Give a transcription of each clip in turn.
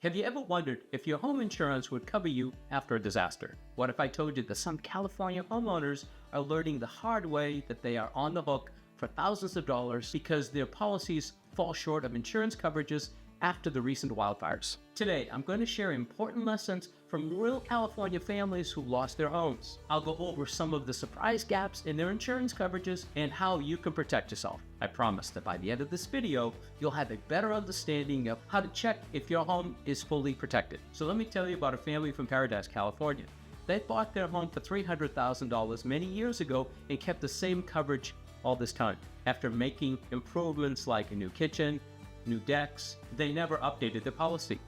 Have you ever wondered if your home insurance would cover you after a disaster? What if I told you that some California homeowners are learning the hard way that they are on the hook for thousands of dollars because their policies fall short of insurance coverages after the recent wildfires? Today, I'm going to share important lessons from real California families who lost their homes. I'll go over some of the surprise gaps in their insurance coverages and how you can protect yourself. I promise that by the end of this video, you'll have a better understanding of how to check if your home is fully protected. So let me tell you about a family from Paradise, California. They bought their home for $300,000 many years ago and kept the same coverage all this time. After making improvements like a new kitchen, new decks, they never updated their policy.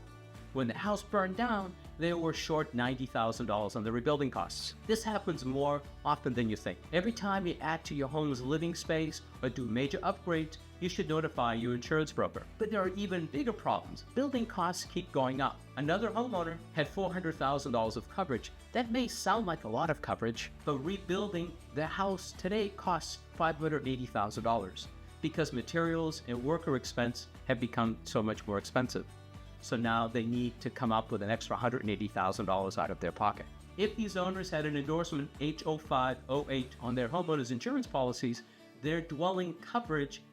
When the house burned down, they were short $90,000 on the rebuilding costs. This happens more often than you think. Every time you add to your home's living space or do major upgrades, you should notify your insurance broker. But there are even bigger problems. Building costs keep going up. Another homeowner had $400,000 of coverage. That may sound like a lot of coverage, but rebuilding their house today costs $580,000 because materials and worker expense have become so much more expensive. So now they need to come up with an extra $180,000 out of their pocket. If these owners had an endorsement H0508 on their homeowners insurance policies, their dwelling coverage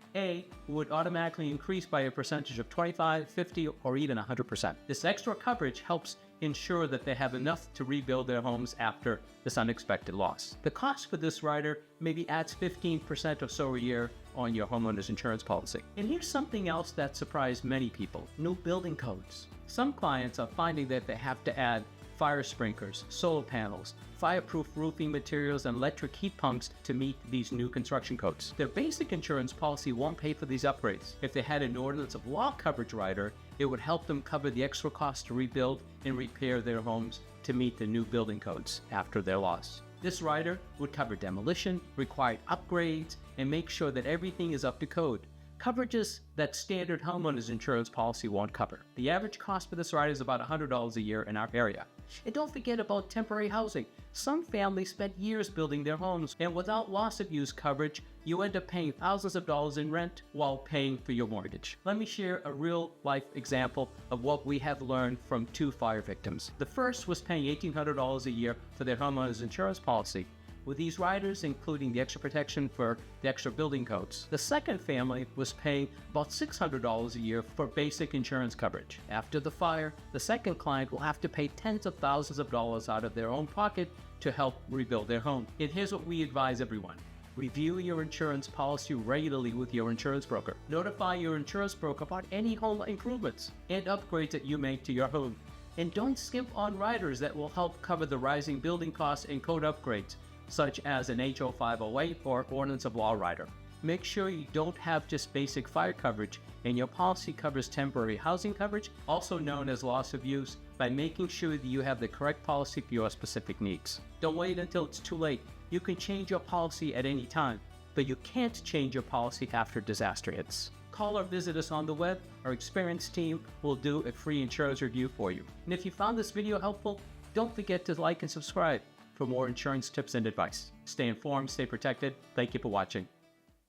would automatically increase by a percentage of 25, 50, or even 100%. This extra coverage helps ensure that they have enough to rebuild their homes after this unexpected loss. The cost for this rider maybe adds 15% or so a year on your homeowner's insurance policy. And here's something else that surprised many people: new building codes. Some clients are finding that they have to add fire sprinklers, solar panels, fireproof roofing materials, and electric heat pumps to meet these new construction codes. Their basic insurance policy won't pay for these upgrades. If they had an ordinance of law coverage rider, it would help them cover the extra cost to rebuild and repair their homes to meet the new building codes after their loss. This rider would cover demolition, required upgrades, and make sure that everything is up to code. Coverages that standard homeowners insurance policy won't cover. The average cost for this rider is about $100 a year in our area. And don't forget about temporary housing. Some families spent years building their homes, and without loss of use coverage, you end up paying thousands of dollars in rent while paying for your mortgage. Let me share a real-life example of what we have learned from two fire victims. The first was paying $1,800 a year for their homeowner's insurance policy, with these riders including the extra protection for the extra building codes. The second family was paying about $600 a year for basic insurance coverage. After the fire, the second client will have to pay tens of thousands of dollars out of their own pocket to help rebuild their home. And here's what we advise everyone: review your insurance policy regularly with your insurance broker. Notify your insurance broker about any home improvements and upgrades that you make to your home. And don't skimp on riders that will help cover the rising building costs and code upgrades, such as an H0508 or Ordinance of Law rider. Make sure you don't have just basic fire coverage, and your policy covers temporary housing coverage, also known as loss of use, by making sure that you have the correct policy for your specific needs. Don't wait until it's too late. You can change your policy at any time, but you can't change your policy after disaster hits. Call or visit us on the web. Our experienced team will do a free insurance review for you. And if you found this video helpful, don't forget to like and subscribe for more insurance tips and advice. Stay informed, stay protected. Thank you for watching.